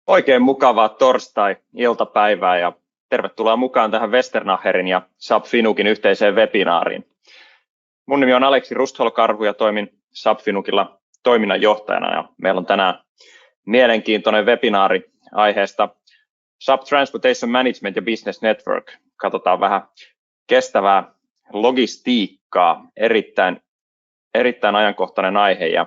Oikein mukavaa torstai-iltapäivää ja tervetuloa mukaan tähän Westernacherin ja SAP Finukin yhteiseen webinaariin. Mun nimi on Aleksi Rustholkarhu ja toimin SAP Finukilla toiminnanjohtajana ja meillä on tänään mielenkiintoinen webinaari aiheesta SAP Transportation Management ja Business Network. Katsotaan vähän kestävää logistiikkaa, erittäin ajankohtainen aihe. Ja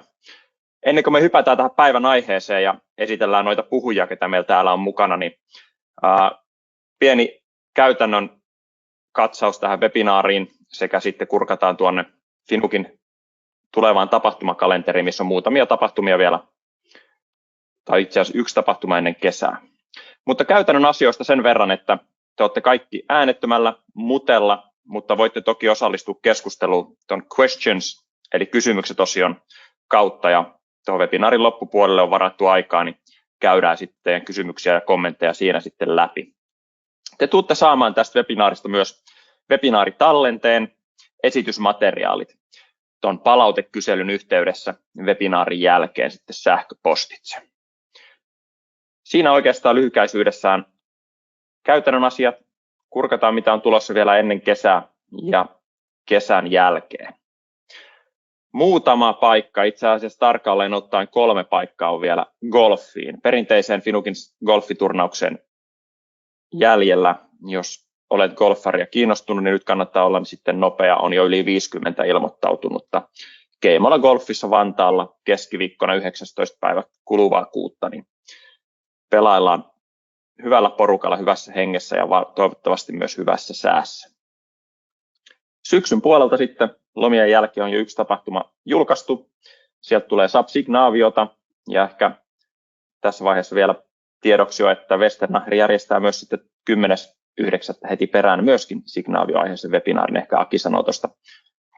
ennen kuin me hypätään tähän päivän aiheeseen ja esitellään noita puhujia, ketä meillä täällä on mukana, niin pieni käytännön katsaus tähän webinaariin sekä sitten kurkataan tuonne Finukin tulevaan tapahtumakalenteriin, missä on muutamia tapahtumia vielä, tai itse asiassa yksi tapahtuma ennen kesää. Mutta käytännön asioista sen verran, että te olette kaikki äänettömällä mutella, mutta voitte toki osallistua keskusteluun tuon questions, eli kysymykset osion kautta, ja tuohon webinaarin loppupuolelle on varattu aikaa, niin käydään sitten kysymyksiä ja kommentteja siinä sitten läpi. Te tuutte saamaan tästä webinaarista myös webinaaritallenteen, esitysmateriaalit tuon palautekyselyn yhteydessä webinaarin jälkeen sitten sähköpostitse. Siinä oikeastaan lyhykäisyydessään käytännön asiat, kurkataan mitä on tulossa vielä ennen kesää ja kesän jälkeen. Muutama paikka, itse asiassa tarkalleen ottaen 3 paikkaa on vielä golfiin, perinteiseen Finukin golfiturnaukseen jäljellä. Jos olet golfari ja kiinnostunut, niin nyt kannattaa olla sitten nopea, on jo yli 50 ilmoittautunutta. Keimola Golfissa Vantaalla keskiviikkona 19. päivä kuluvaa kuuta, niin pelaillaan hyvällä porukalla, hyvässä hengessä ja toivottavasti myös hyvässä säässä. Syksyn puolelta sitten lomien jälkeen on jo yksi tapahtuma julkaistu. Sieltä tulee SAP Signaviota ja ehkä tässä vaiheessa vielä tiedoksi jo, että Westernacher järjestää myös sitten 10.9. heti perään myöskin Signavio-aiheisen webinaarin. Ehkä Aki sanoo tuosta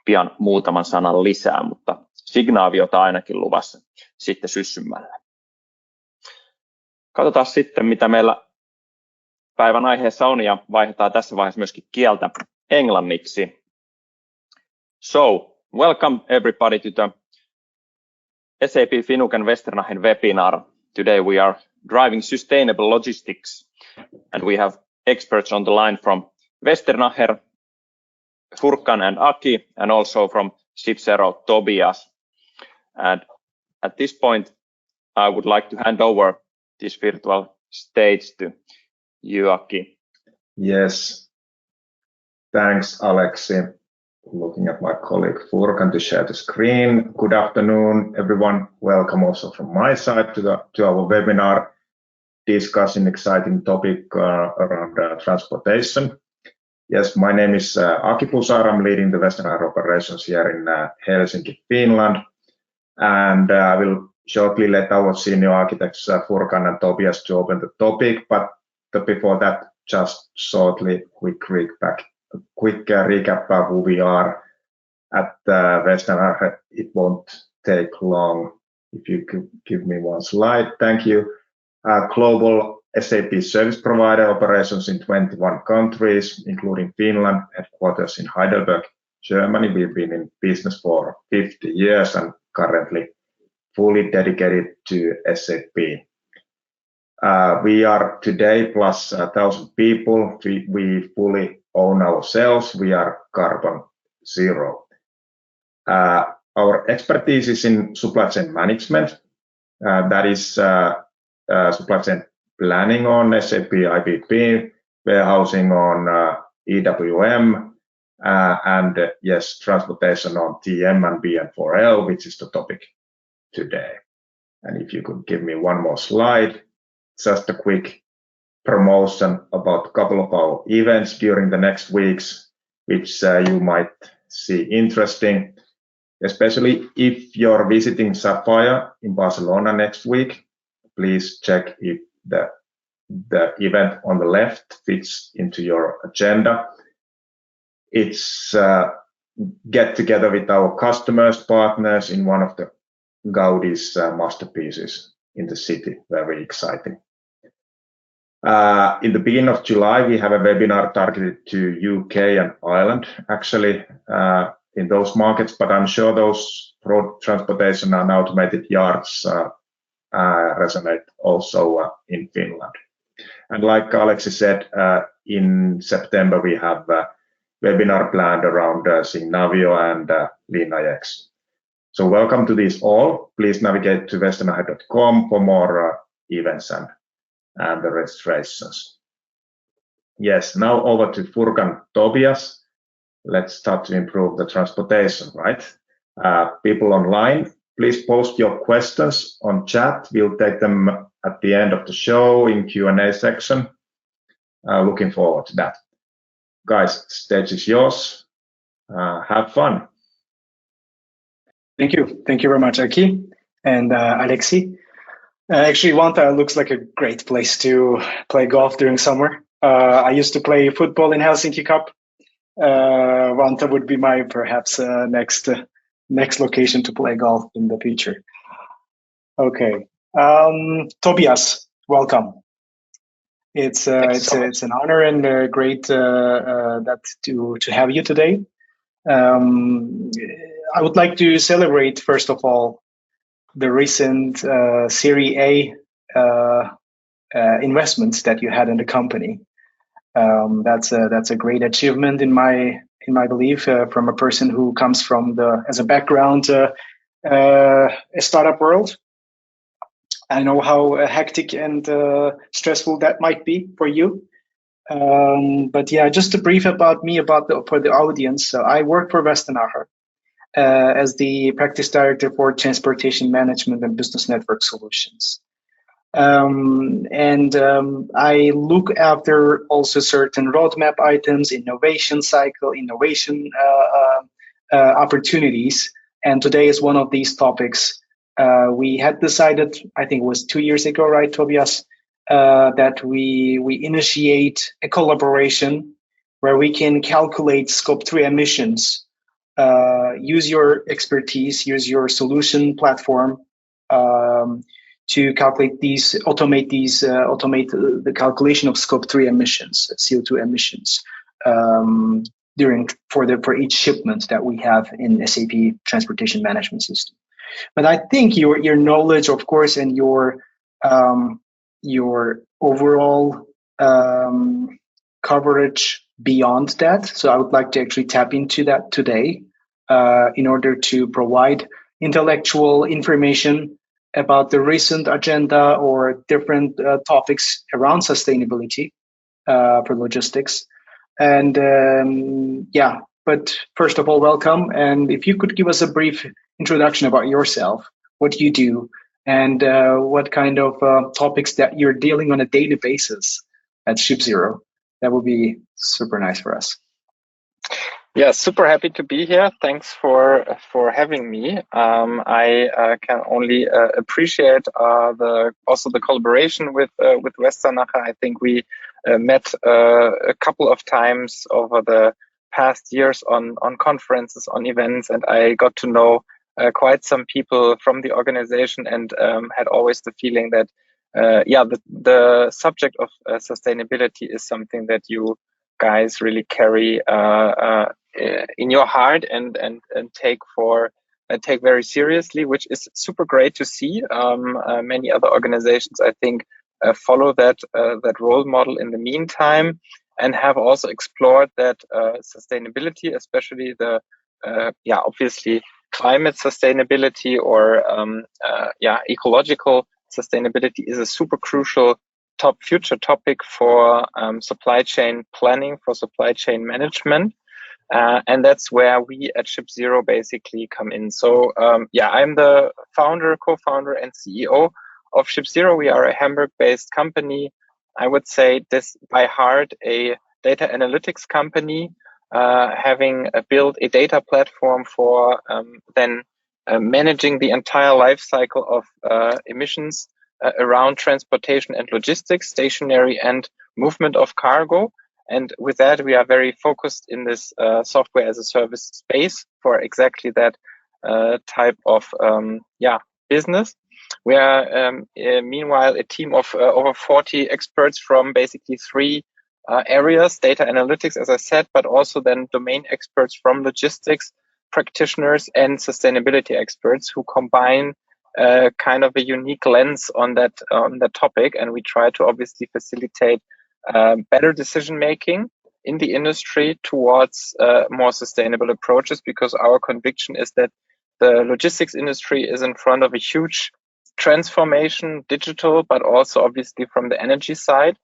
pian muutaman sanan lisää, mutta Signaviota ainakin luvassa sitten syssymmällä. Katsotaan sitten, mitä meillä päivän aiheessa on ja vaihdetaan tässä vaiheessa myöskin kieltä englanniksi. So, welcome everybody to the SAP Finuk and Westernacher webinar. Today we are driving sustainable logistics and we have experts on the line from Westernacher, Furkan and Aki, and also from shipzero Tobias. And at this point, I would like to hand over this virtual stage to you, Aki. Yes, thanks, Alexi. Looking at my colleague Furkan to share the screen. Good afternoon, everyone. Welcome also from my side to our webinar discussing exciting topic around transportation. Yes, my name is Aki Pousar. I'm leading the Westernacher operations here in Helsinki, Finland. And I will shortly let our senior architects Furkan and Tobias to open the topic. But before that, just shortly, quick recap of who we are at Westernacher. It won't take long. If you could give me one slide, thank you. Global SAP service provider, operations in 21 countries, including Finland, headquarters in Heidelberg, Germany. We've been in business for 50 years and currently fully dedicated to SAP. We are today plus 1,000 people. We fully own ourselves. We are carbon zero. Our expertise is in supply chain management. That is supply chain planning on SAP IBP, warehousing on EWM, and yes, transportation on TM and BN4L, which is the topic today. And if you could give me one more slide, just a quick promotion about a couple of our events during the next weeks, which you might see interesting, especially if you're visiting Sapphire in Barcelona next week. Please check if the event on the left fits into your agenda. It's get together with our customers, partners in one of the Gaudi's masterpieces in the city. Very exciting. In the beginning of July, we have a webinar targeted to UK and Ireland, actually, in those markets, but I'm sure those road transportation and automated yards resonate also in Finland. And like Aleksi said, in September we have a webinar planned around Signavio and LeanIX. So welcome to these all. Please navigate to westernacher.com for more events and the registrations. Yes, now over to Furkan Tobias. Let's start to improve the transportation, right? People online, please post your questions on chat. We'll take them at the end of the show in Q&A section. Looking forward to that. Guys, stage is yours. Have fun. Thank you. Thank you very much, Aki and Aleksi. Actually, Vantaa looks like a great place to play golf during summer. I used to play football in Helsinki Cup. Vantaa would be my perhaps next location to play golf in the future. Okay, Tobias, welcome. It's an honor and great that to have you today. I would like to celebrate first of all the recent Series A investments that you had in the company. That's a great achievement in my belief from a person who comes from as a background a startup world. I know how hectic and stressful that might be for you. But yeah, just a brief about me for the audience. So I work for Westernacher as the practice director for transportation management and business network solutions. I look after also certain roadmap items, innovation cycle, innovation opportunities. And today is one of these topics. We had decided, I think it was 2 years ago, right, Tobias, that we initiate a collaboration where we can calculate Scope 3 emissions, use your expertise, use your solution platform to calculate automate the calculation of Scope 3 emissions, CO2 emissions, for each shipment that we have in SAP Transportation Management System. But I think your knowledge, of course, and your overall coverage beyond that. So I would like to actually tap into that today in order to provide intellectual information about the recent agenda or different topics around sustainability for logistics. And but first of all, welcome. And if you could give us a brief introduction about yourself, what you do, and what kind of topics that you're dealing on a daily basis at shipzero, that would be super nice for us. Yeah, super happy to be here. Thanks for having me. I can only appreciate also the collaboration with Westernacher. I think we met a couple of times over the past years on conferences, on events, and I got to know quite some people from the organization, and had always the feeling that the subject of sustainability is something that you guys really carry in your heart and take very seriously, which is super great to see. Many other organizations, I think, follow that role model in the meantime, and have also explored that sustainability, especially the obviously climate sustainability or ecological sustainability is a super crucial future topic for supply chain planning, for supply chain management. And that's where we at shipzero basically come in. So I'm the co-founder and CEO of shipzero. We are a Hamburg-based company. I would say this by heart a data analytics company, having built a data platform for then managing the entire life cycle of emissions around transportation and logistics, stationary and movement of cargo. And with that, we are very focused in this software as a service space for exactly that type of business. We are meanwhile a team of over 40 experts from basically 3 areas: data analytics, as I said, but also then domain experts from logistics, practitioners, and sustainability experts who combine kind of a unique lens on that topic, and we try to obviously facilitate better decision making in the industry towards more sustainable approaches, because our conviction is that the logistics industry is in front of a huge transformation, digital, but also obviously from the energy side.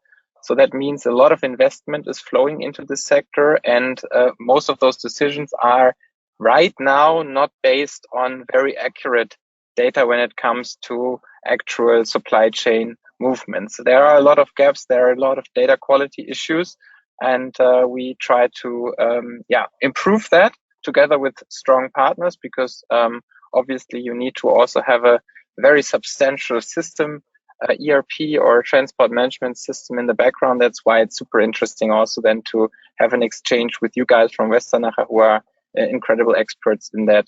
So that means a lot of investment is flowing into this sector, and most of those decisions are right now not based on very accurate data when it comes to actual supply chain movements. There are a lot of gaps, there are a lot of data quality issues, and we try to improve that together with strong partners, because obviously you need to also have a very substantial system, ERP or transport management system in the background. That's why it's super interesting also then to have an exchange with you guys from Westernacher, who are incredible experts in that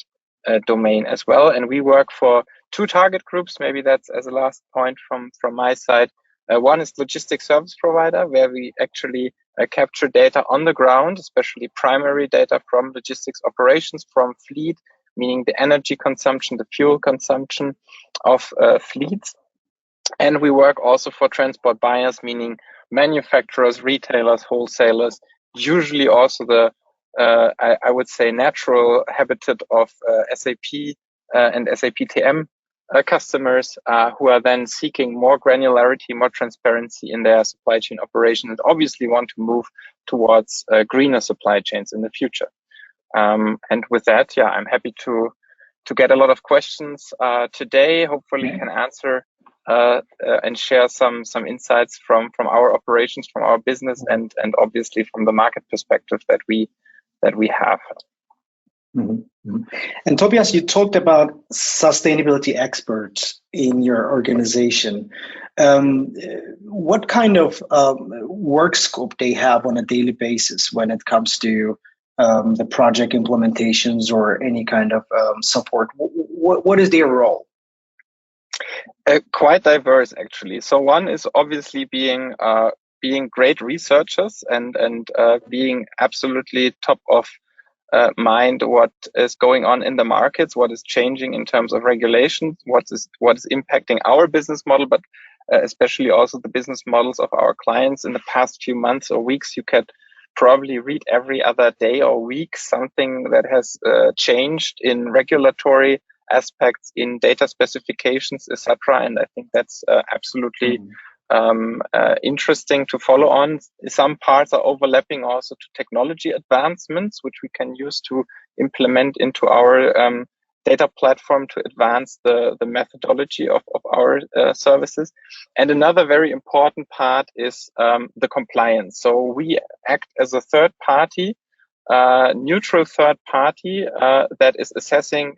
domain as well. And we work for two target groups. Maybe that's as a last point from my side. One is logistics service provider, where we actually capture data on the ground, especially primary data from logistics operations, from fleet, meaning the energy consumption, the fuel consumption of fleets. And we work also for transport buyers, meaning manufacturers, retailers, wholesalers, usually also the, I would say, natural habitat of SAP and SAP TM customers who are then seeking more granularity, more transparency in their supply chain operation, and obviously want to move towards greener supply chains in the future. And with that, I'm happy to get a lot of questions today. Hopefully, can answer and share some insights from our operations, from our business, and obviously from the market perspective that we have. Mm-hmm. And Tobias, you talked about sustainability experts in your organization. What kind of work scope they have on a daily basis when it comes to the project implementations or any kind of support? What is their role? Quite diverse, actually. So one is obviously being great researchers and being absolutely top of mind what is going on in the markets, what is changing in terms of regulations, what is impacting our business model, but especially also the business models of our clients. In the past few months or weeks, you could probably read every other day or week something that has changed in regulatory aspects, in data specifications, etc. And I think that's absolutely interesting to follow on. Some parts are overlapping also to technology advancements, which we can use to implement into our data platform to advance the methodology of our services. And another very important part is the compliance. So we act as a third party, neutral third party that is assessing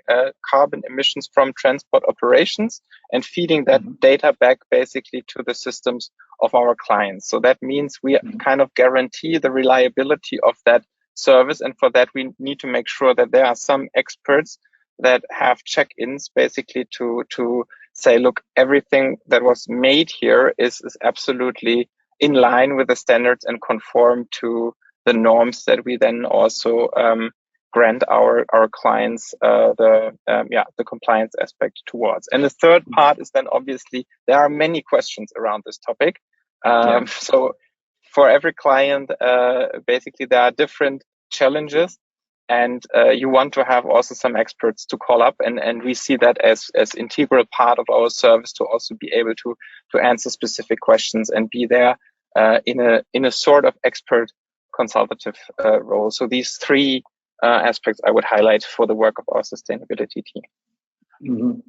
carbon emissions from transport operations and feeding that data back basically to the systems of our clients. So that means we kind of guarantee the reliability of that service, and for that we need to make sure that there are some experts that have check-ins basically to say, look, everything that was made here is absolutely in line with the standards and conform to the norms that we then also grant our clients the compliance aspect towards. And the third part is then obviously there are many questions around this topic. So for every client, basically there are different challenges, and you want to have also some experts to call up, and we see that as integral part of our service to also be able to answer specific questions and be there in a sort of expert consultative role. So these three aspects I would highlight for the work of our sustainability team.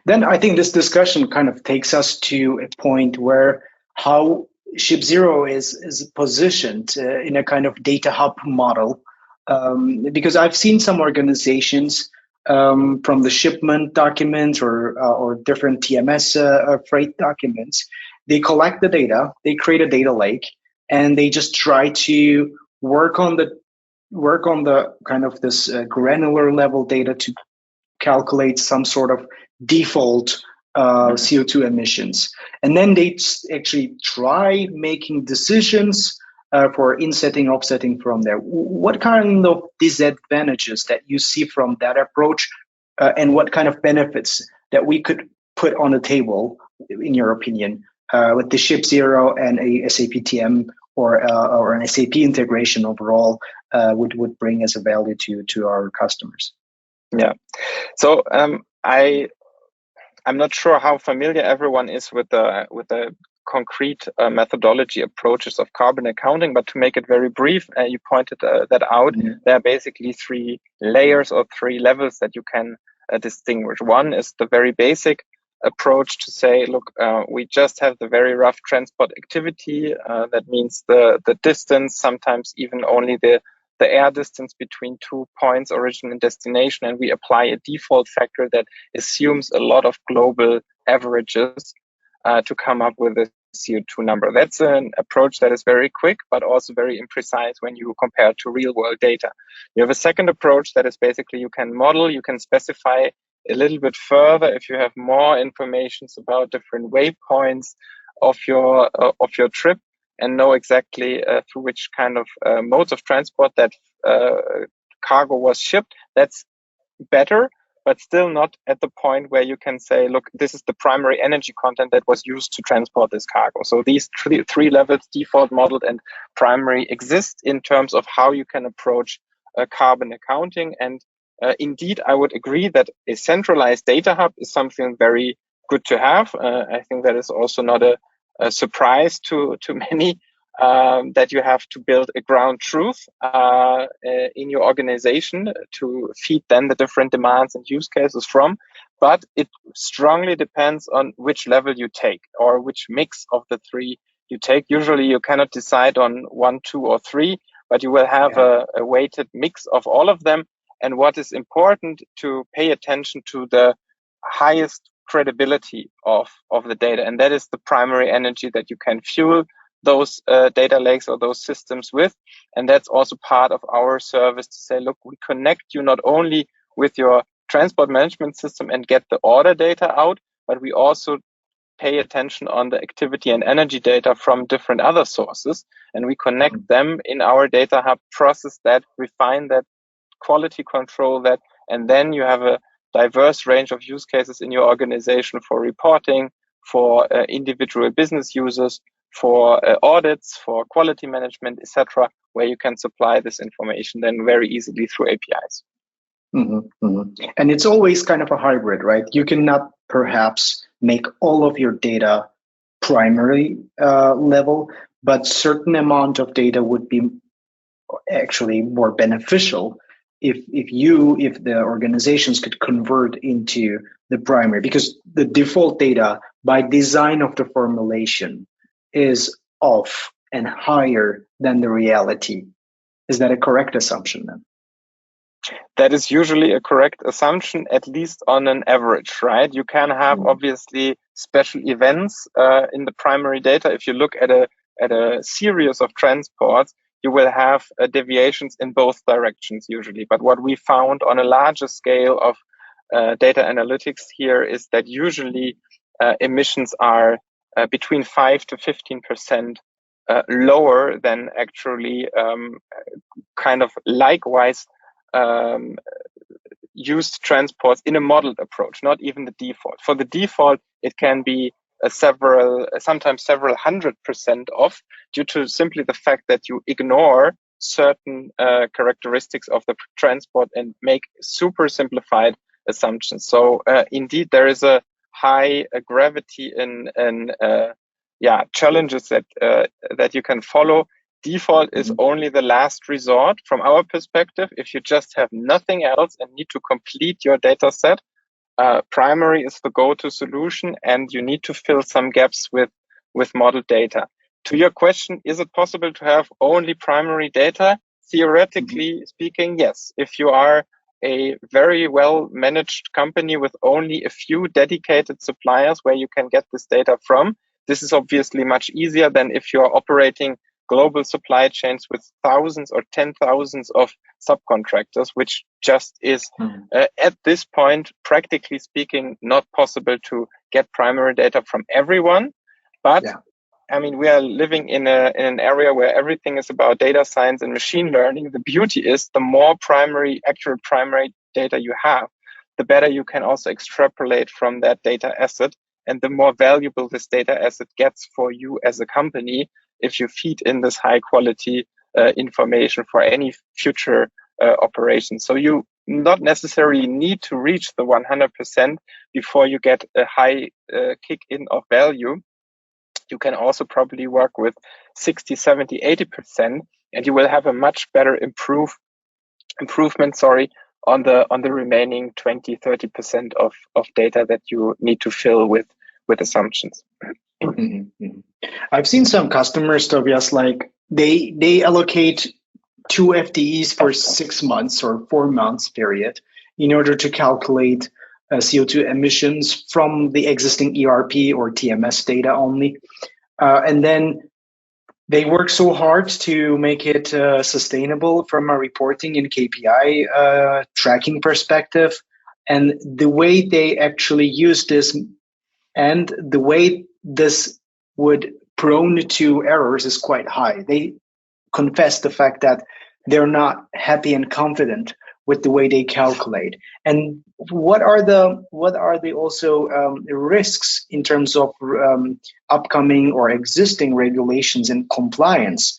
Then I think this discussion kind of takes us to a point where how shipzero is positioned in a kind of data hub model, because I've seen some organizations from the shipment documents or different TMS freight documents. They collect the data, they create a data lake, and they just try to work on the kind of this granular level data to calculate some sort of default CO2 emissions. And then they actually try making decisions for insetting, offsetting from there. What kind of disadvantages that you see from that approach, and what kind of benefits that we could put on the table, in your opinion, with the shipzero and a SAP TM or an SAP integration overall would bring as a value to our customers? Yeah. So I'm not sure how familiar everyone is with the concrete methodology approaches of carbon accounting, but to make it very brief, you pointed that out. There are basically 3 layers or 3 levels that you can distinguish. One is the very basic approach to say, look, we just have the very rough transport activity. That means the distance, sometimes even only the air distance between 2 points, origin and destination, and we apply a default factor that assumes a lot of global averages to come up with a CO2 number. That's an approach that is very quick, but also very imprecise when you compare to real world data. You have a second approach that is basically you can model, you can specify a little bit further if you have more information about different waypoints of your trip, and know exactly through which kind of modes of transport that cargo was shipped. That's better, but still not at the point where you can say, look, this is the primary energy content that was used to transport this cargo. So these three levels, default, modeled, and primary, exist in terms of how you can approach carbon accounting. And indeed, I would agree that a centralized data hub is something very good to have. I think that is also not a surprise to many, that you have to build a ground truth in your organization to feed then the different demands and use cases from. But it strongly depends on which level you take or which mix of the 3 you take. Usually you cannot decide on 1, 2, or 3, but you will have a weighted mix of all of them. And what is important to pay attention to the highest credibility of the data, and that is the primary energy that you can fuel those data lakes or those systems with. And that's also part of our service to say, look, we connect you not only with your transport management system and get the order data out, but we also pay attention on the activity and energy data from different other sources, and we connect them in our data hub, process that, refine that, quality control that, and then you have a diverse range of use cases in your organization for reporting, for individual business users, for audits, for quality management, etc., where you can supply this information then very easily through APIs. And it's always kind of a hybrid, right? You cannot perhaps make all of your data primary level, but certain amount of data would be actually more beneficial if the organizations could convert into the primary, because the default data by design of the formulation is off and higher than the reality. Is that a correct assumption then? That is usually a correct assumption, at least on an average, right? You can have obviously special events in the primary data. If you look at a series of transports, you will have deviations in both directions usually. But what we found on a larger scale of data analytics here is that usually emissions are between 5 to 15% lower than actually kind of likewise used transports in a modeled approach, not even the default. For the default, it can be sometimes several 100% off due to simply the fact that you ignore certain characteristics of the transport and make super simplified assumptions. So indeed, there is a high gravity in challenges that you can follow. Default is only the last resort from our perspective. If you just have nothing else and need to complete your data set, primary is the go-to solution, and you need to fill some gaps with model data. To your question, is it possible to have only primary data? Theoretically speaking, yes. If you are a very well managed company with only a few dedicated suppliers where you can get this data from, this is obviously much easier than if you're operating global supply chains with thousands or 10,000s of subcontractors, which just is at this point, practically speaking, not possible to get primary data from everyone. But I mean, we are living in an area where everything is about data science and machine learning. The beauty is the more accurate primary data you have, the better you can also extrapolate from that data asset, and the more valuable this data asset gets for you as a company if you feed in this high quality information for any future operation. So you not necessarily need to reach the 100% before you get a high kick in of value. You can also probably work with 60, 70, 80%, and you will have a much better improvement on the remaining 20, 30% of data that you need to fill with assumptions. I've seen some customers, Tobias, like they allocate 2 FTEs for 6 months or 4 months period in order to calculate CO2 emissions from the existing ERP or TMS data only. And then they work so hard to make it sustainable from a reporting and KPI tracking perspective. And the way they actually use this and the way this would prone to errors is quite high. They confess the fact that they're not happy and confident with the way they calculate. And what are the also risks in terms of upcoming or existing regulations and compliance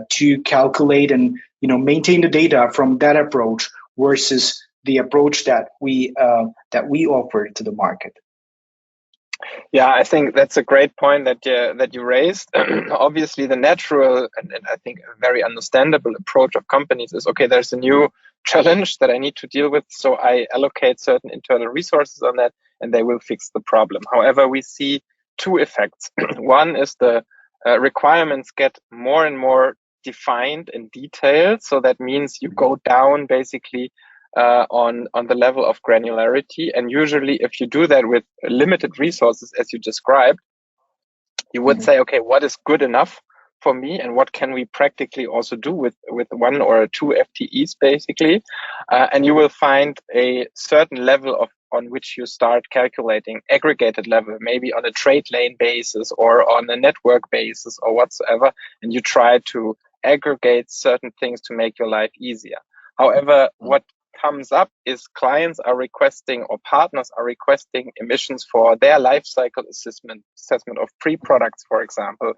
to calculate and maintain the data from that approach versus the approach that we offer to the market? Yeah, I think that's a great point that you raised. Obviously, the natural and I think a very understandable approach of companies is, okay, there's a new challenge that I need to deal with, so I allocate certain internal resources on that, and they will fix the problem. However, we see two effects. One is the requirements get more and more defined and detailed, so that means you go down basically on the level of granularity. And usually if you do that with limited resources, as you described, you would say, okay, what is good enough for me and what can we practically also do with 1 or 2 FTEs basically. And you will find a certain level on which you start calculating aggregated level, maybe on a trade lane basis or on a network basis or whatsoever. And you try to aggregate certain things to make your life easier. However, what comes up is clients are requesting or partners are requesting emissions for their life cycle assessment of pre-products, for example.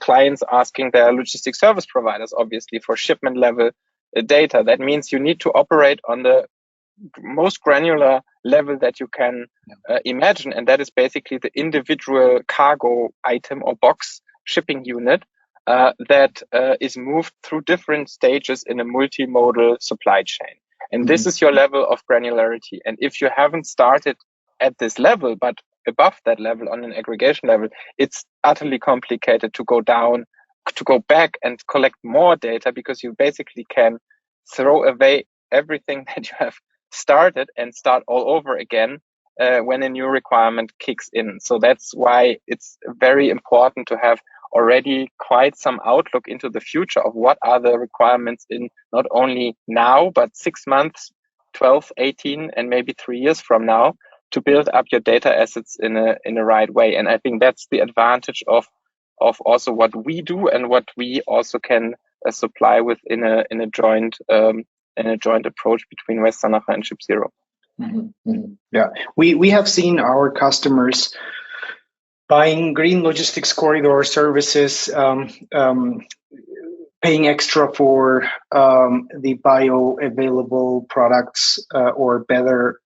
Clients asking their logistic service providers, obviously, for shipment level data. That means you need to operate on the most granular level that you can imagine, and that is basically the individual cargo item or box shipping unit that is moved through different stages in a multimodal supply chain. And this is your level of granularity. And if you haven't started at this level, but above that level on an aggregation level, it's utterly complicated to go down, to go back and collect more data, because you basically can throw away everything that you have started and start all over again when a new requirement kicks in. So that's why it's very important to have already quite some outlook into the future of what are the requirements in not only now, but 6 months, 12, 18, and maybe 3 years from now, to build up your data assets in a right way. And I think that's the advantage of also what we do and what we also can supply with in a joint approach between Westernacher and shipzero. Yeah, we have seen our customers buying green logistics corridor services, paying extra for the bioavailable products or better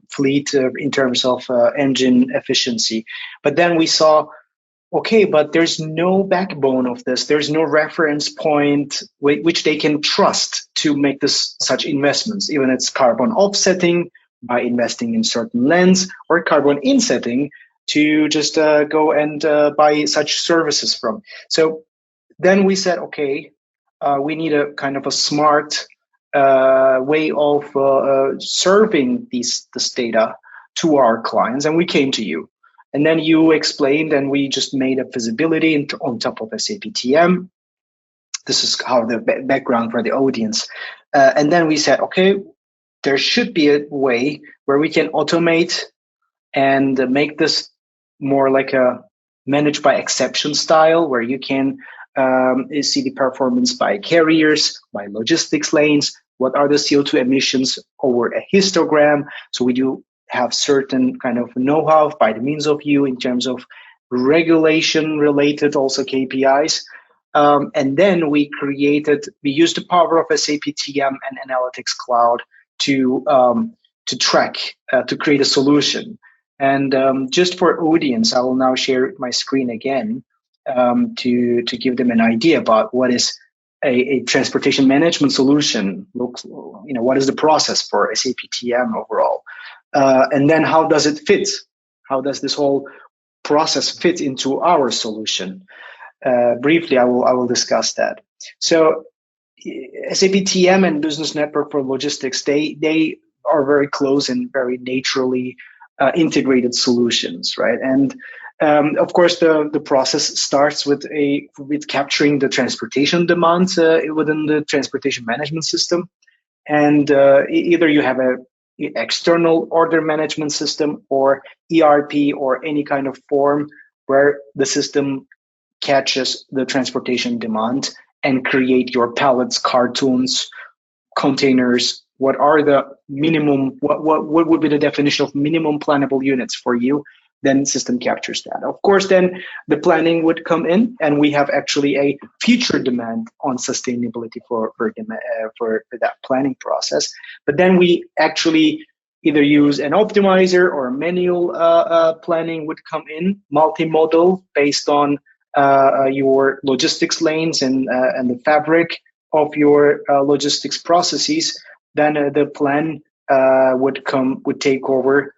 fleet in terms of engine efficiency. But then we saw, okay, but there's no backbone of this. There's no reference point which they can trust to make such investments. Even it's carbon offsetting by investing in certain lens, or carbon insetting to just go and buy such services from. So then we said, okay, we need a kind of a smart way of serving this data to our clients, and we came to you. And then you explained, and we just made a visibility on top of SAP TM. This is how the background for the audience. And then we said, okay, there should be a way where we can automate and make this more like a managed by exception style, where you can see the performance by carriers, by logistics lanes, What are the CO2 emissions over a histogram? So we do have certain kind of know-how by the means of you in terms of regulation related also KPIs. And then we used the power of SAP TM and Analytics Cloud to track, to create a solution. And just for audience, I will now share my screen again to give them an idea about what is a transportation management solution looks. What is the process for SAP TM overall, and then how does it fit? How does this whole process fit into our solution? Briefly, I will discuss that. So SAP TM and Business Network for Logistics, they are very close and very naturally integrated solutions, right? And of course, the process starts with capturing the transportation demands within the transportation management system, and either you have a external order management system or ERP or any kind of form where the system catches the transportation demand and create your pallets, cartons, containers. What are the minimum? What would be the definition of minimum plannable units for you? Then system captures that. Of course, then the planning would come in, and we have actually a future demand on sustainability for that planning process. But then we actually either use an optimizer or a manual planning would come in, multimodal based on your logistics lanes and the fabric of your logistics processes. Then the plan would take over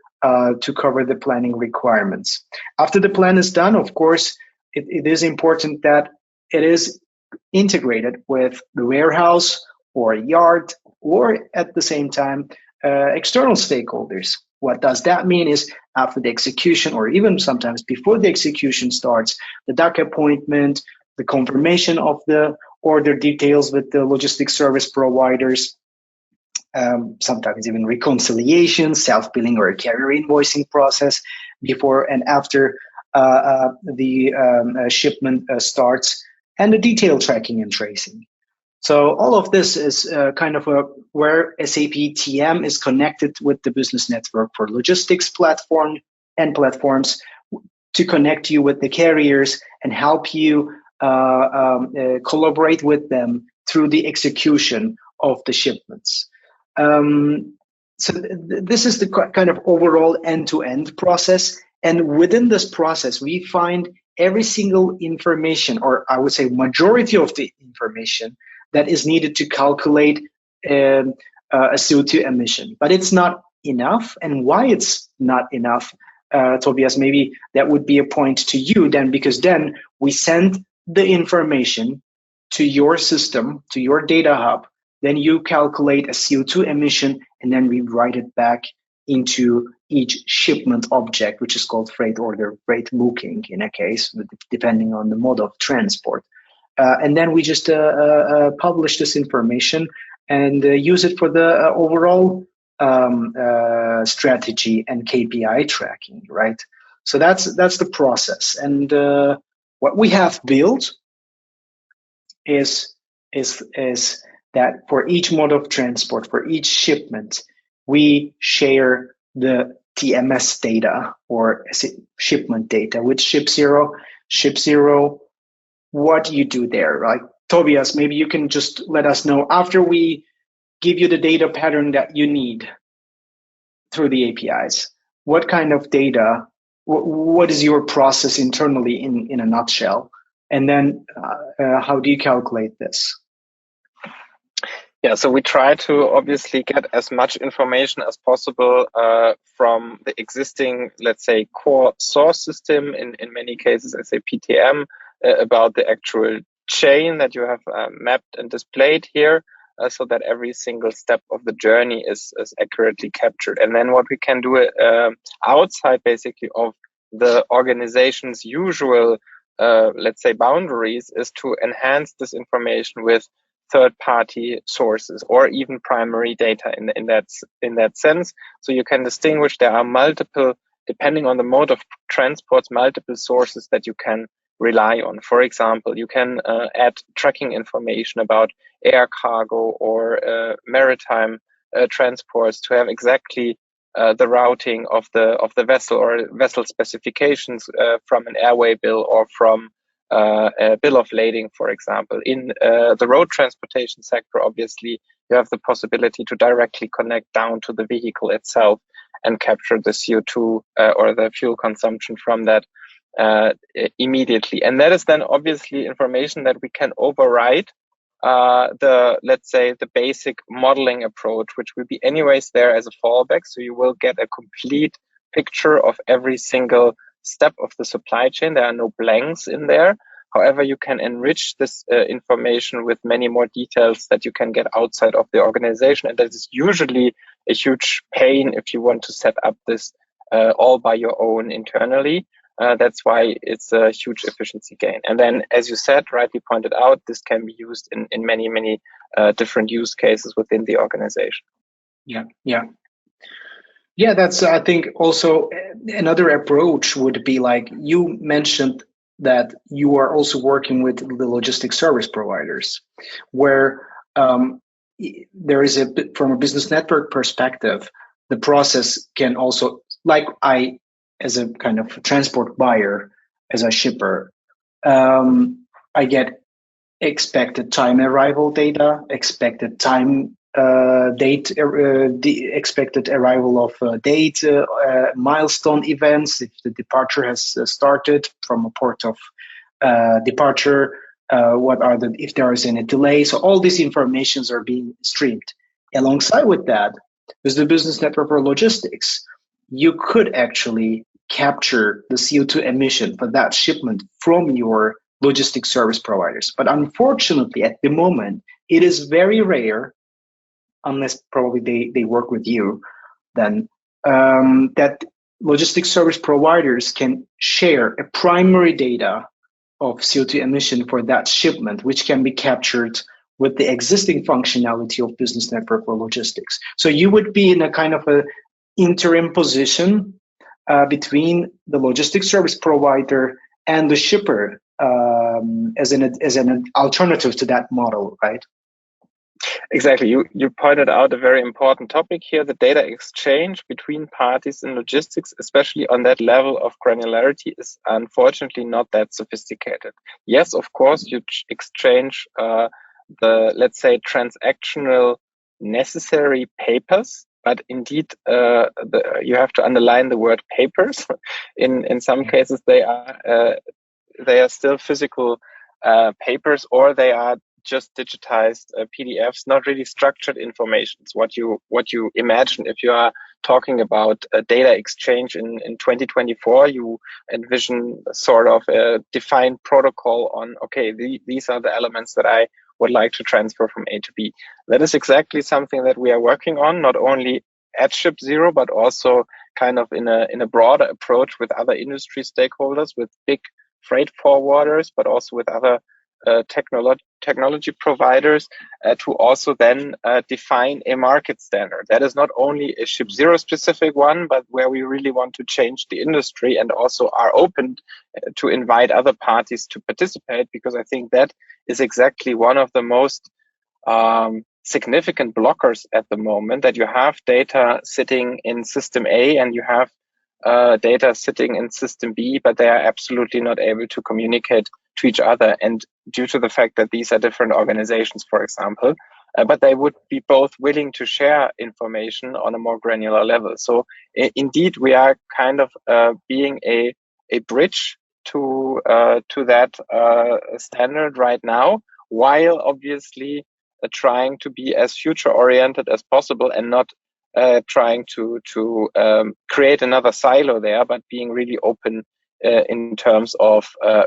to cover the planning requirements. After the plan is done, of course, it is important that it is integrated with the warehouse or yard, or at the same time, external stakeholders. What does that mean is after the execution, or even sometimes before the execution starts, the dock appointment, the confirmation of the order details with the logistics service providers, sometimes even reconciliation, self-billing or carrier invoicing process before and after the shipment starts, and the detail tracking and tracing. So all of this is kind of where SAP TM is connected with the Business Network for Logistics platform and platforms to connect you with the carriers and help you collaborate with them through the execution of the shipments. So this is the kind of overall end-to-end process. And within this process, we find every single information, or I would say majority of the information that is needed to calculate a CO2 emission. But it's not enough. And why it's not enough, Tobias, maybe that would be a point to you then, because then we send the information to your system, to your data hub, then you calculate a CO2 emission, and then we write it back into each shipment object, which is called freight order, freight booking in a case, depending on the mode of transport. And then we just publish this information and use it for the overall strategy and KPI tracking, right? So that's the process. And what we have built is that for each mode of transport, for each shipment, we share the TMS data or shipment data with shipzero. Shipzero, what you do there, right? Tobias, maybe you can just let us know after we give you the data pattern that you need through the APIs, what kind of data, what is your process internally in a nutshell? And then how do you calculate this? Yeah, so we try to obviously get as much information as possible from the existing, let's say, core source system, in many cases SAP TM, about the actual chain that you have mapped and displayed here, so that every single step of the journey is accurately captured. And then what we can do outside basically of the organization's usual, let's say, boundaries is to enhance this information with third-party sources or even primary data in that sense. So you can distinguish there are multiple, depending on the mode of transport, multiple sources that you can rely on. For example, you can add tracking information about air cargo or maritime transports to have exactly the routing of the vessel or vessel specifications from an airway bill or from a bill of lading, for example. In the road transportation sector, obviously, you have the possibility to directly connect down to the vehicle itself and capture the CO2 or the fuel consumption from that immediately. And that is then obviously information that we can override let's say, the basic modeling approach, which will be anyways there as a fallback. So you will get a complete picture of every single step of the supply chain. There are no blanks in there. However, you can enrich this information with many more details that you can get outside of the organization. And that is usually a huge pain if you want to set up this all by your own internally. That's why it's a huge efficiency gain. And then, as you said, rightly pointed out, this can be used in many, many different use cases within the organization. Yeah, that's, I think, also another approach would be like you mentioned that you are also working with the logistics service providers, where there is from a business network perspective, the process can also, like as a kind of transport buyer, as a shipper, I get expected time arrival data, expected time date, the expected arrival of date, milestone events, if the departure has started from a port of departure, what are if there is any delay. So all these informations are being streamed. Alongside with that, with the business network for logistics, you could actually capture the CO2 emission for that shipment from your logistics service providers. But unfortunately, at the moment, it is very rare, unless probably they work with you, then that logistics service providers can share a primary data of CO2 emission for that shipment, which can be captured with the existing functionality of business network for logistics. So you would be in a kind of a interim position between the logistics service provider and the shipper as an alternative to that model, right? Exactly. You pointed out a very important topic here. The data exchange between parties in logistics, especially on that level of granularity, is unfortunately not that sophisticated. Yes, of course, you exchange the, let's say, transactional necessary papers, but indeed you have to underline the word papers. In some cases, they are still physical papers, or they are just digitized PDFs, not really structured information. What you imagine if you are talking about a data exchange in 2024, you envision sort of a defined protocol on, okay, these are the elements that I would like to transfer from A to B. That is exactly something that we are working on, not only at shipzero, but also kind of in a broader approach with other industry stakeholders, with big freight forwarders, but also with other technology providers to also then define a market standard. That is not only a shipzero specific one, but where we really want to change the industry and also are open to invite other parties to participate, because I think that is exactly one of the most significant blockers at the moment, that you have data sitting in system A and you have data sitting in system B, but they are absolutely not able to communicate to each other. And due to the fact that these are different organizations, for example, but they would be both willing to share information on a more granular level. So indeed, we are kind of being a bridge to that standard right now, while obviously trying to be as future oriented as possible and not trying to create another silo there, but being really open in terms of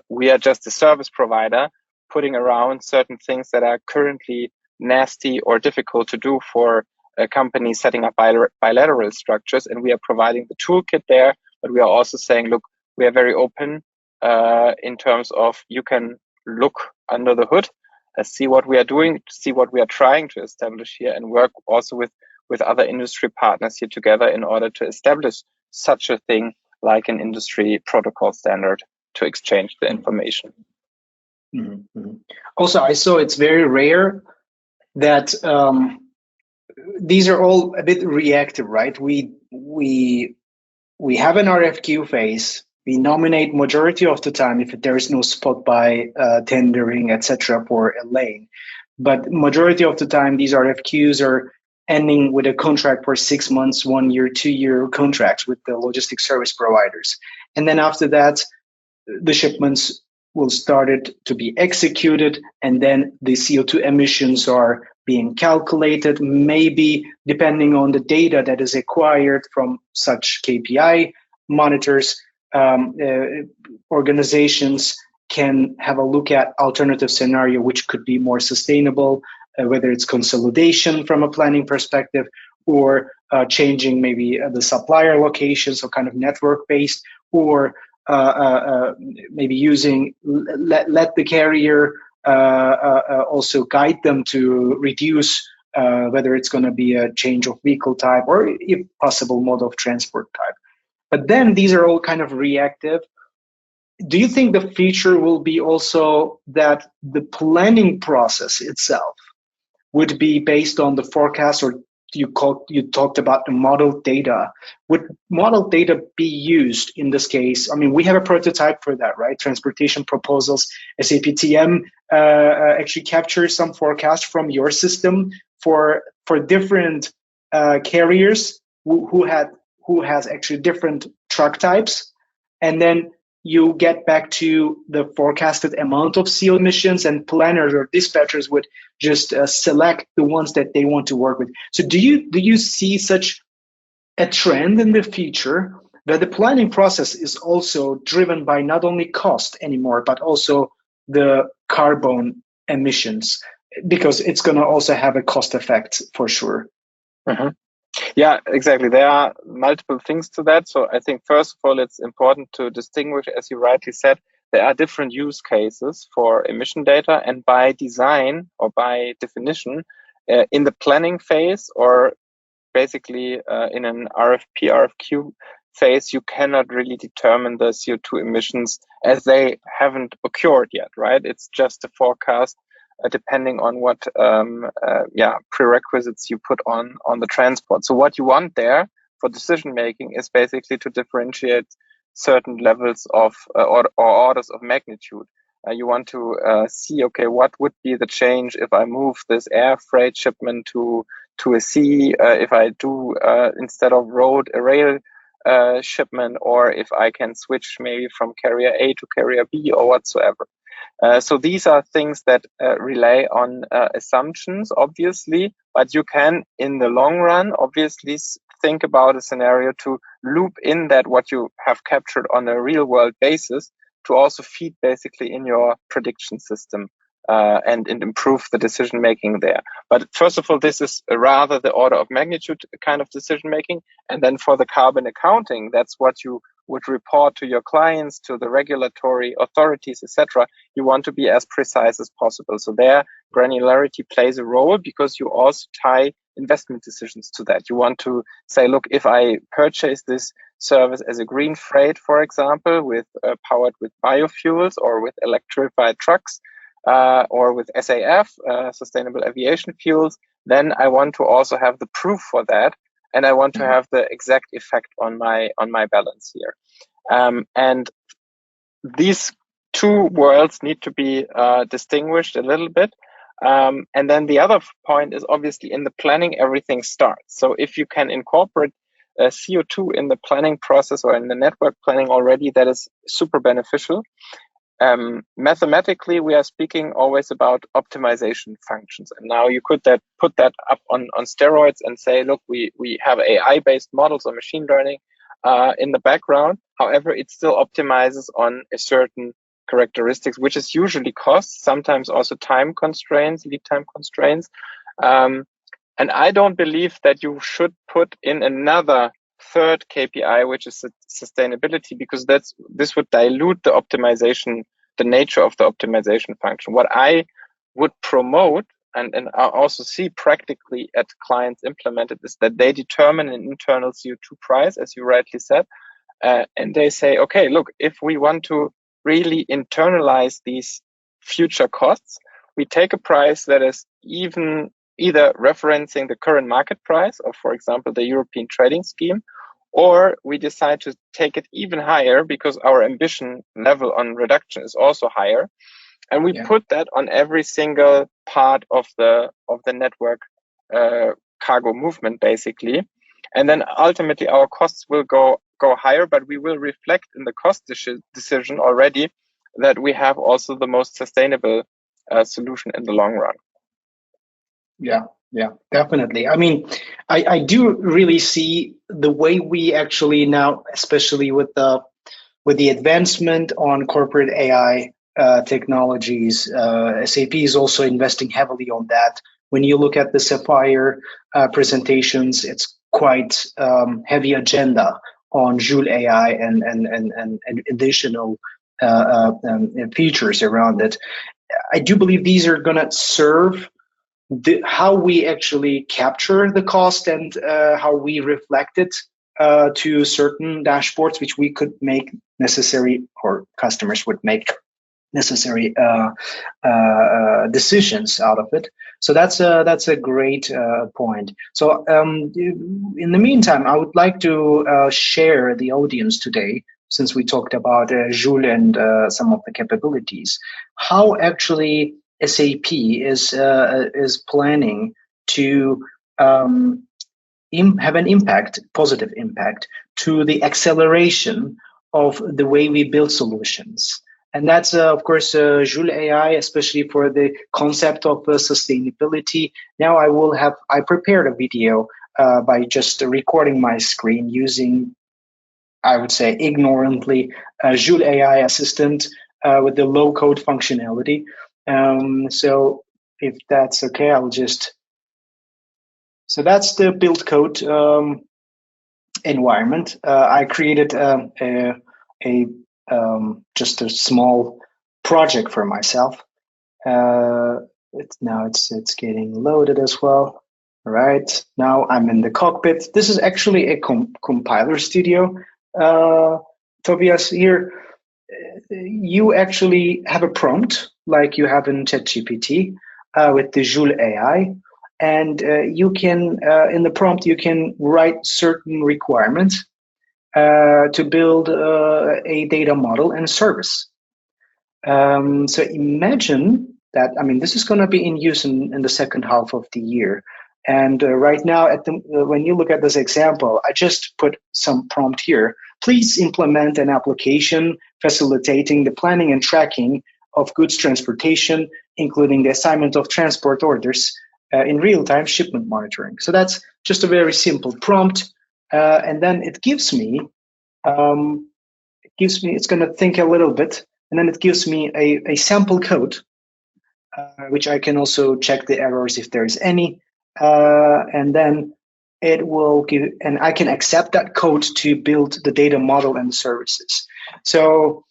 we are just a service provider putting around certain things that are currently nasty or difficult to do for companies setting up bilateral structures, and we are providing the toolkit there, but we are also saying, look, we are very open in terms of you can look under the hood, see what we are doing, see what we are trying to establish here, and work also with other industry partners here together in order to establish such a thing like an industry protocol standard to exchange the information. Mm-hmm. Also, I saw it's very rare that these are all a bit reactive, right? We have an RFQ phase. We nominate majority of the time if there is no spot buy, tendering, etc. for a lane. But majority of the time, these RFQs are ending with a contract for 6 months, 1 year, 2 year contracts with the logistic service providers. And then after that, the shipments will start to be executed, and then the CO2 emissions are being calculated, maybe depending on the data that is acquired from such KPI monitors. Organizations can have a look at alternative scenario, which could be more sustainable, whether it's consolidation from a planning perspective, or changing maybe the supplier location, so kind of network-based, or maybe using let the carrier also guide them to reduce whether it's going to be a change of vehicle type or, if possible, mode of transport type. But then these are all kind of reactive. Do you think the future will be also that the planning process itself would be based on the forecast, or you talked about the model data? Would model data be used in this case? I mean, we have a prototype for that, right? Transportation proposals, SAP TM actually captures some forecast from your system for different carriers who has actually different truck types, and then you get back to the forecasted amount of CO emissions, and planners or dispatchers would just select the ones that they want to work with. So do you see such a trend in the future that the planning process is also driven by not only cost anymore, but also the carbon emissions, because it's going to also have a cost effect for sure? Mm-hmm. Yeah, exactly. There are multiple things to that. So I think, first of all, it's important to distinguish, as you rightly said, there are different use cases for emission data. And by design, or by definition, in the planning phase, or basically in an RFP, RFQ phase, you cannot really determine the CO2 emissions as they haven't occurred yet, right? It's just a forecast depending on what prerequisites you put on the transport. So what you want there for decision making is basically to differentiate certain levels of or orders of magnitude. You want to see, okay, what would be the change if I move this air freight shipment to a sea, if I do instead of road a rail shipment, or if I can switch maybe from carrier A to carrier B or whatsoever. So these are things that rely on assumptions, obviously, but you can, in the long run, obviously think about a scenario to loop in that what you have captured on a real world basis to also feed basically in your prediction system and improve the decision making there. But first of all, this is rather the order of magnitude kind of decision making. And then for the carbon accounting, that's what you would report to your clients, to the regulatory authorities, etc. You want to be as precise as possible. So there, granularity plays a role, because you also tie investment decisions to that. You want to say, look, if I purchase this service as a green freight, for example, with powered with biofuels or with electrified trucks, or with SAF, sustainable aviation fuels, then I want to also have the proof for that. And I want to have the exact effect on my balance here. And these two worlds need to be distinguished a little bit. And then the other point is, obviously, in the planning, everything starts. So if you can incorporate CO2 in the planning process or in the network planning already, that is super beneficial. Mathematically, we are speaking always about optimization functions. And now you could put that up on steroids and say, look, we have AI-based models or machine learning in the background. However, it still optimizes on a certain characteristics, which is usually cost, sometimes also time constraints, lead time constraints. And I don't believe that you should put in another third KPI, which is sustainability, because this would dilute the optimization, the nature of the optimization function. What I would promote, and I also see practically at clients implemented, is that they determine an internal CO2 price, as you rightly said, and they say, okay, look, if we want to really internalize these future costs, we take a price that is even either referencing the current market price of, for example, the European trading scheme, or we decide to take it even higher because our ambition level on reduction is also higher. And we put that on every single part of the network cargo movement, basically. And then ultimately our costs will go higher, but we will reflect in the cost decision already that we have also the most sustainable solution in the long run. Yeah, definitely. I mean, I do really see the way we actually now, especially with the advancement on corporate AI technologies, SAP is also investing heavily on that. When you look at the Sapphire presentations, it's quite heavy agenda on Joule AI and additional features around it. I do believe these are going to serve how we actually capture the cost and how we reflect it to certain dashboards, which we could make necessary, or customers would make necessary decisions out of it. So that's a great point. So in the meantime, I would like to share the audience today, since we talked about Joule and some of the capabilities, how actually SAP is planning to have an impact, positive impact, to the acceleration of the way we build solutions. And that's, of course, Joule AI, especially for the concept of sustainability. Now I prepared a video by just recording my screen using, I would say, ignorantly, Joule AI assistant with the low-code functionality. So if that's okay, so that's the build code environment. I created just a small project for myself. It's getting loaded as well. All right, now I'm in the cockpit. This is actually a compiler studio. Tobias, here you actually have a prompt like you have in ChatGPT with the Joule AI, and you can in the prompt you can write certain requirements to build a data model and service. So imagine that, I mean, this is going to be in use in the second half of the year. And right now, when you look at this example, I just put some prompt here. Please implement an application facilitating the planning and tracking of goods transportation, including the assignment of transport orders in real-time shipment monitoring. So that's just a very simple prompt. And then it gives me, it's going to think a little bit, and then it gives me a sample code, which I can also check the errors if there's any. And then it will give, and I can accept that code to build the data model and services. So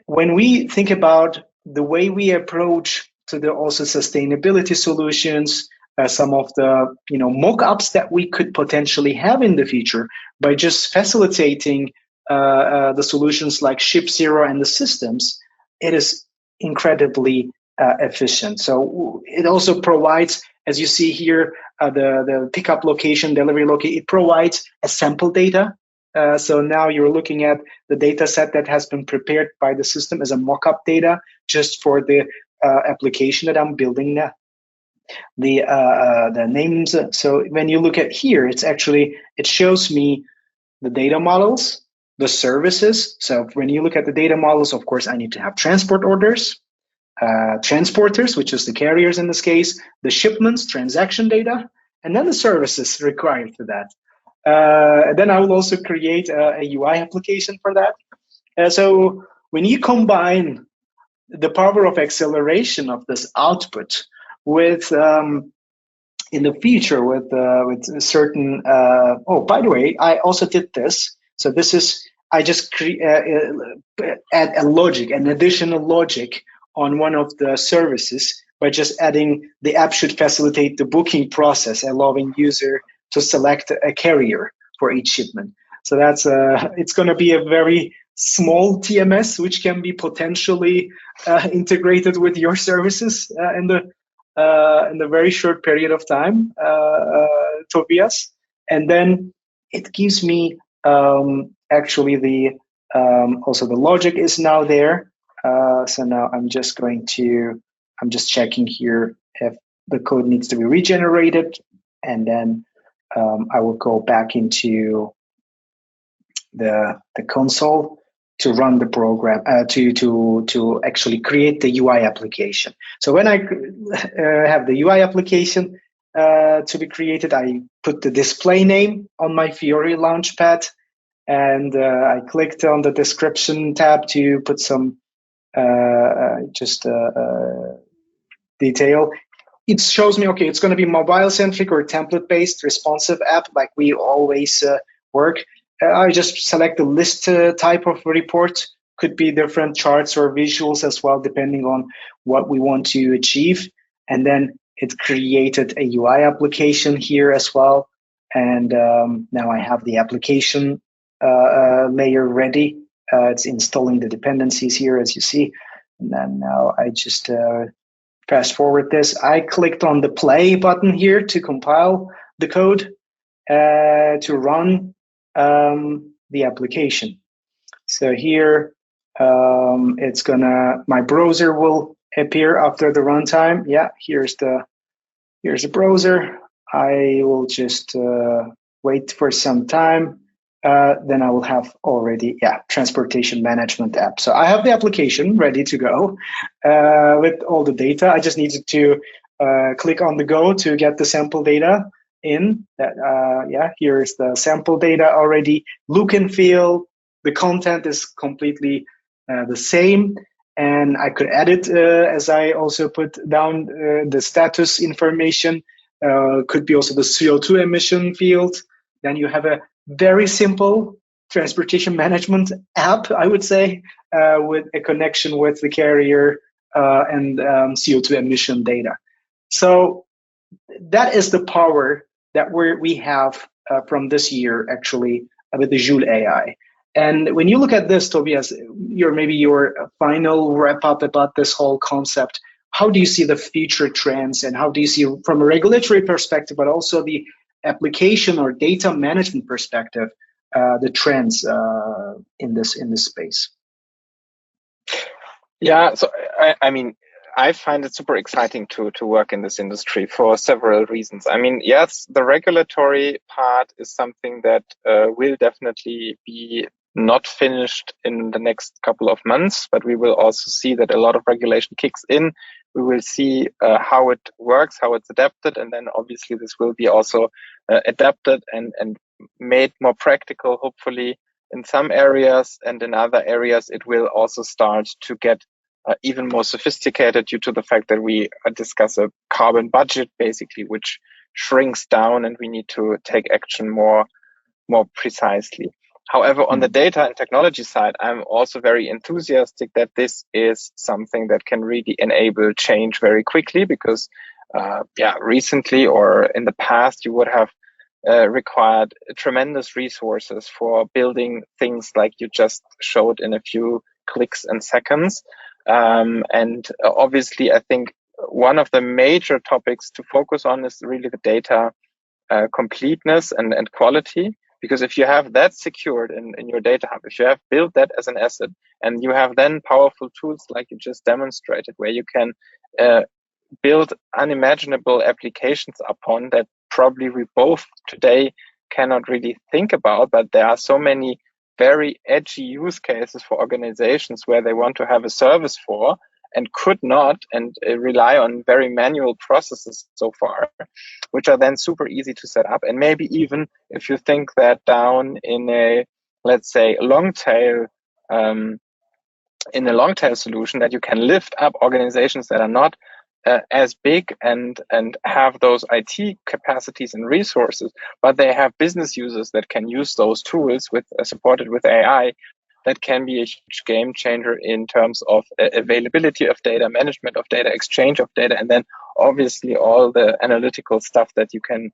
when we think about the way we approach to the also sustainability solutions, some of the mock-ups that we could potentially have in the future by just facilitating the solutions like shipzero and the systems, it is incredibly efficient. So it also provides, as you see here, the pickup location, delivery location, it provides a sample data. So now you're looking at the data set that has been prepared by the system as a mock-up data just for the application that I'm building now. The names. So when you look at here, it shows me the data models, the services. So when you look at the data models, of course, I need to have transport orders, transporters, which is the carriers in this case, the shipments, transaction data, and then the services required for that. Then I will also create a UI application for that. So when you combine the power of acceleration of this output with in the future with certain by the way, I also did this. So this is, I just add a logic, an additional logic on one of the services by just adding the app should facilitate the booking process, allowing user to select a carrier for each shipment. So that's it's going to be a very small TMS, which can be potentially integrated with your services in the very short period of time, Tobias. And then it gives me actually the also the logic is now there. So now I'm just checking here if the code needs to be regenerated, and then I will go back into the console to run the program, to actually create the UI application. So when I have the UI application to be created, I put the display name on my Fiori Launchpad, and I clicked on the description tab to put some detail. It shows me, okay, it's going to be mobile-centric or template-based responsive app like we always work. I just select the list type of report. Could be different charts or visuals as well, depending on what we want to achieve. And then it created a UI application here as well. And now I have the application layer ready. It's installing the dependencies here, as you see. And then now I just fast forward this. I clicked on the play button here to compile the code to run the application. So here it's my browser will appear after the runtime. Yeah, here's the browser. I will just wait for some time. Then I will have already, transportation management app. So I have the application ready to go with all the data. I just needed to click on the go to get the sample data in. Here's the sample data already. Look and feel, the content is completely the same. And I could edit as I also put down the status information. Could be also the CO2 emission field. Then you have a very simple transportation management app, I would say, with a connection with the carrier and CO2 emission data. So that is the power that we have from this year, actually, with the Joule AI. And when you look at this, Tobias, your final wrap up about this whole concept, how do you see the future trends, and how do you see, from a regulatory perspective, but also the application or data management perspective, the trends in this space? Yeah, so I mean, I find it super exciting to work in this industry for several reasons. I mean, yes, the regulatory part is something that will definitely be not finished in the next couple of months, but we will also see that a lot of regulation kicks in. We will see how it works, how it's adapted, and then obviously this will be also adapted and made more practical, hopefully, in some areas, and in other areas it will also start to get even more sophisticated due to the fact that we discuss a carbon budget, basically, which shrinks down, and we need to take action more precisely. However, on the data and technology side, I'm also very enthusiastic that this is something that can really enable change very quickly, because recently or in the past, you would have required tremendous resources for building things like you just showed in a few clicks and seconds. And obviously, I think one of the major topics to focus on is really the data completeness and quality. Because if you have that secured in your data hub, if you have built that as an asset, and you have then powerful tools like you just demonstrated, where you can build unimaginable applications upon that probably we both today cannot really think about, but there are so many very edgy use cases for organizations where they want to have a service for and could not, and rely on very manual processes so far, which are then super easy to set up. And maybe even if you think that down in a, let's say, long tail, in a long tail solution, that you can lift up organizations that are not as big and have those IT capacities and resources, but they have business users that can use those tools with supported with AI. That can be a huge game changer in terms of availability of data, management of data, exchange of data, and then obviously all the analytical stuff that you can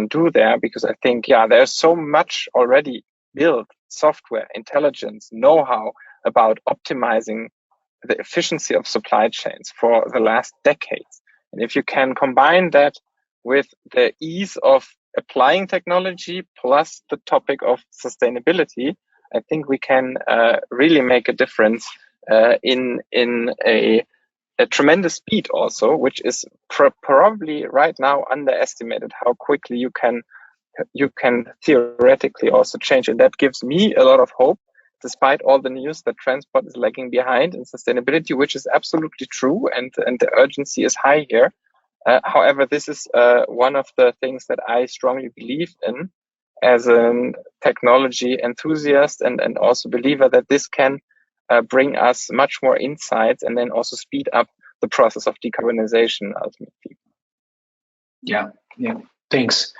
do there. Because I think, there's so much already built software, intelligence, know-how about optimizing the efficiency of supply chains for the last decades. And if you can combine that with the ease of applying technology plus the topic of sustainability, I think we can really make a difference in a tremendous speed also, which is probably right now underestimated how quickly you can theoretically also change. And that gives me a lot of hope, despite all the news that transport is lagging behind in sustainability, which is absolutely true, and the urgency is high here. However, this is one of the things that I strongly believe in as a technology enthusiast and also believer, that this can bring us much more insights and then also speed up the process of decarbonization ultimately. Yeah, thanks.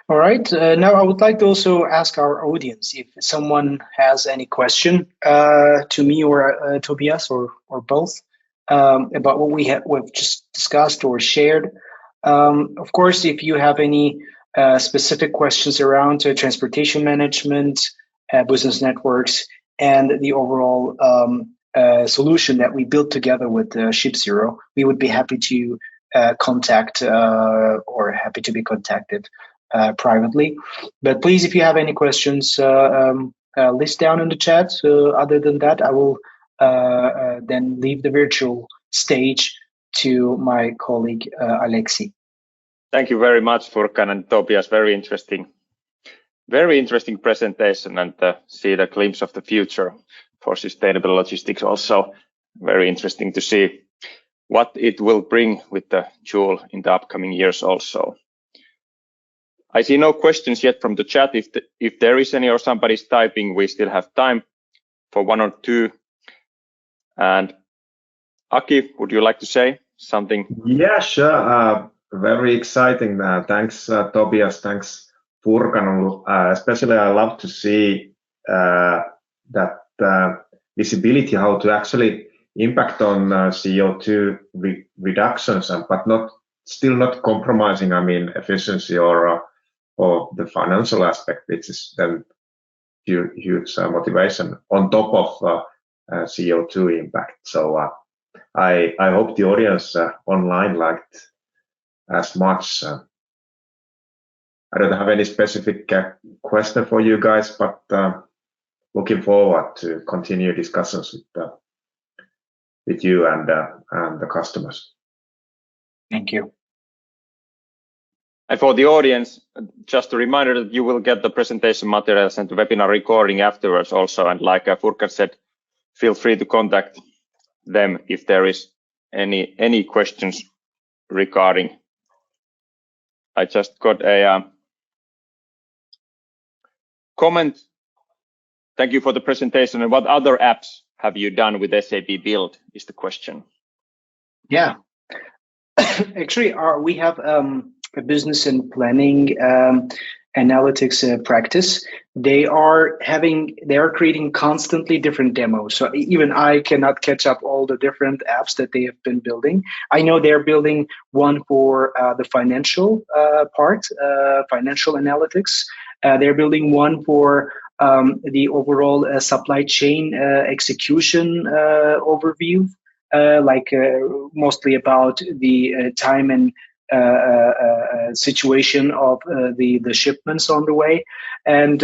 All right, now I would like to also ask our audience if someone has any question to me or Tobias or both about what we've just discussed or shared. Of course, if you have any specific questions around transportation management, business networks, and the overall solution that we built together with shipzero, we would be happy to contact or happy to be contacted privately. But please, if you have any questions, list down in the chat. Other than that, I will then leave the virtual stage to my colleague Alexi. Thank you very much, Furkan and Tobias. Very interesting presentation, and see the glimpse of the future for sustainable logistics. Also very interesting to see what it will bring with the Joule in the upcoming years also. I see no questions yet from the chat. If there is any or somebody's typing, we still have time for one or two. And Aki, would you like to say something? Yeah, sure. Very exciting. Thanks, Tobias. Thanks, Furkan. Especially I love to see that visibility, how to actually impact on CO2 reductions, but still not compromising, efficiency or the financial aspect, which is then huge motivation on top of CO2 impact. So I hope the audience online liked as much. I don't have any specific question for you guys, but looking forward to continue discussions with you and the customers. Thank you. And for the audience, just a reminder that you will get the presentation materials and the webinar recording afterwards also. And like Furkan said, feel free to contact them if there is any questions regarding. I just got a comment. Thank you for the presentation. And what other apps have you done with SAP Build is the question. Yeah, actually, we have a business and planning analytics practice. They are creating constantly different demos. So even I cannot catch up all the different apps that they have been building. I know they're building one for the financial part, financial analytics. They're building one for the overall supply chain execution overview, mostly about the time and situation of the shipments on the way, and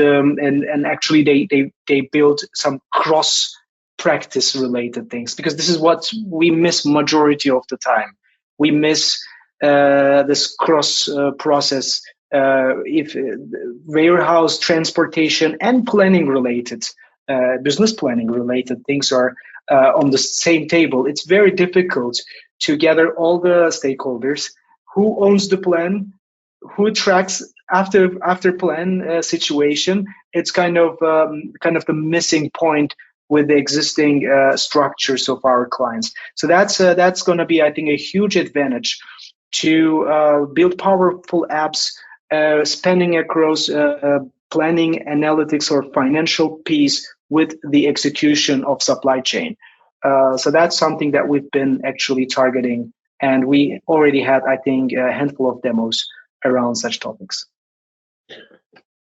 actually they build some cross practice related things, because this is what we miss majority of the time. We miss this cross process. If warehouse, transportation, and planning related, business planning related things are on the same table, it's very difficult to gather all the stakeholders. Who owns the plan? Who tracks after plan situation? It's kind of the missing point with the existing structures of our clients. So that's going to be, I think, a huge advantage to build powerful apps spanning across planning, analytics, or financial piece with the execution of supply chain. So that's something that we've been actually targeting, and we already had, I think, a handful of demos around such topics.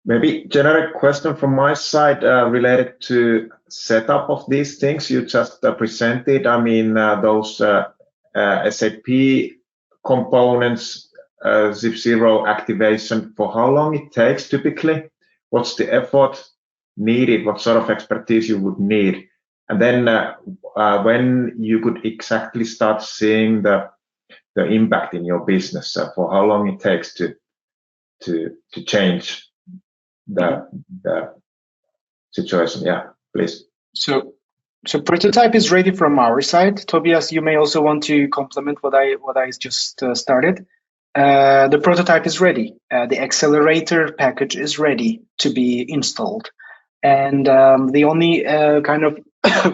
Maybe generic question from my side related to setup of these things you just presented. I mean, those SAP components, shipzero activation, for how long it takes typically? What's the effort needed? What sort of expertise you would need? And then when you could exactly start seeing the impact in your business, for how long it takes to change the situation? Yeah, please. So prototype is ready from our side. Tobias, you may also want to complement what I just started. The prototype is ready. The accelerator package is ready to be installed. And the only kind of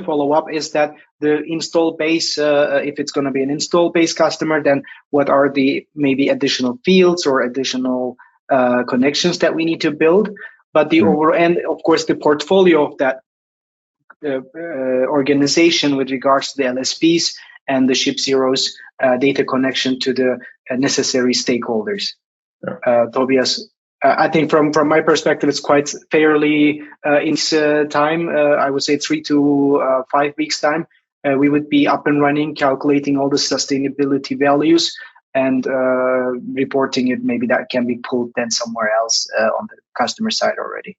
follow-up is that the install base, if it's going to be an install base customer, then what are the maybe additional fields or additional connections that we need to build? But the overall, and of course, the portfolio of that organization with regards to the LSPs and the shipzero's data connection to the necessary stakeholders. Yeah. Tobias, I think from my perspective, it's quite fairly in time. I would say 3 to 5 weeks time. We would be up and running, calculating all the sustainability values and reporting it. Maybe that can be pulled then somewhere else on the customer side already.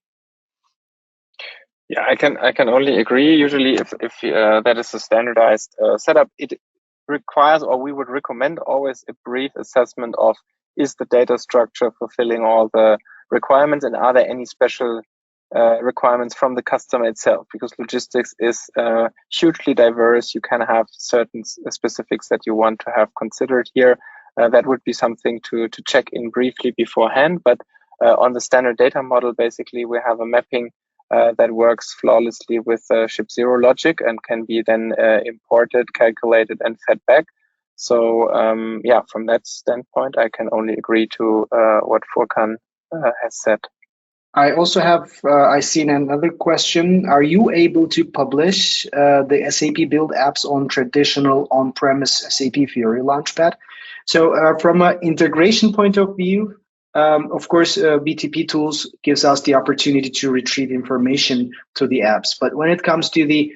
Yeah, I can only agree. Usually, if that is a standardized setup, it requires, or we would recommend always a brief assessment of, is the data structure fulfilling all the requirements, and are there any special requirements from the customer itself? Because logistics is hugely diverse. You can have certain specifics that you want to have considered here. That would be something to check in briefly beforehand. But on the standard data model, basically, we have a mapping that works flawlessly with shipzero logic and can be then imported, calculated, and fed back. So yeah, from that standpoint, I can only agree to what Furkan has said. I also have, I seen another question. Are you able to publish the SAP build apps on traditional on-premise SAP Fiori Launchpad? So from an integration point of view, of course, BTP tools gives us the opportunity to retrieve information to the apps. But when it comes to the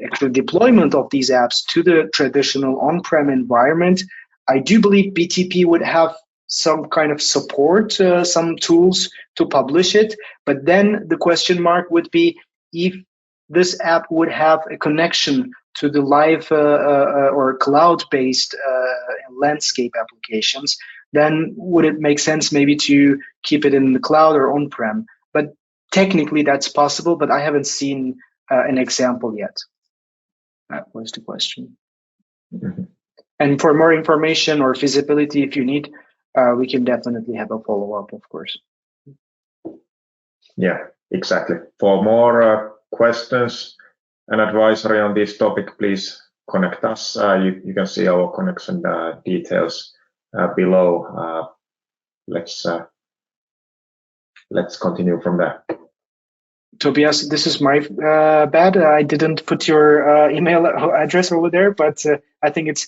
actual deployment of these apps to the traditional on-prem environment, I do believe BTP would have some kind of support, some tools to publish it. But then the question mark would be if this app would have a connection to the live or cloud-based landscape applications, then would it make sense maybe to keep it in the cloud or on-prem? But technically that's possible, but I haven't seen an example yet. That was the question. Mm-hmm. And for more information or feasibility, if you need, we can definitely have a follow-up, of course. Yeah, exactly. For more questions and advisory on this topic, please connect us. You can see our connection details below. Let's continue from there. Tobias, this is my bad. I didn't put your email address over there, but I think it's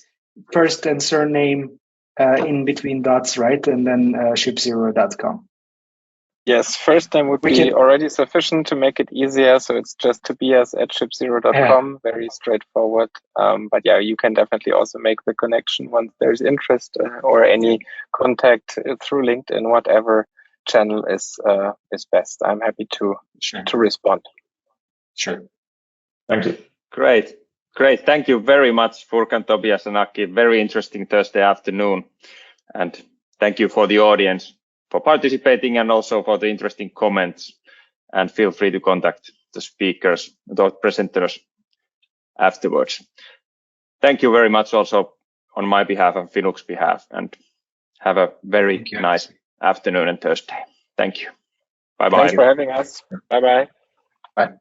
first and surname in between dots, right? And then shipzero.com. Yes, first name would be already sufficient to make it easier. So it's just tobias@shipzero.com, very straightforward. But yeah, you can definitely also make the connection once there's interest or any contact through LinkedIn, whatever channel is best. I'm happy to respond. Sure. Thank you. Great. Thank you very much, Furkan, Tobias, and Aki. Very interesting Thursday afternoon. And thank you for the audience for participating and also for the interesting comments. And feel free to contact the speakers, the presenters afterwards. Thank you very much also on my behalf and Finux's behalf. And have a very nice afternoon and Thursday. Thank you. Bye-bye. Thanks for having us. Bye-bye. Bye.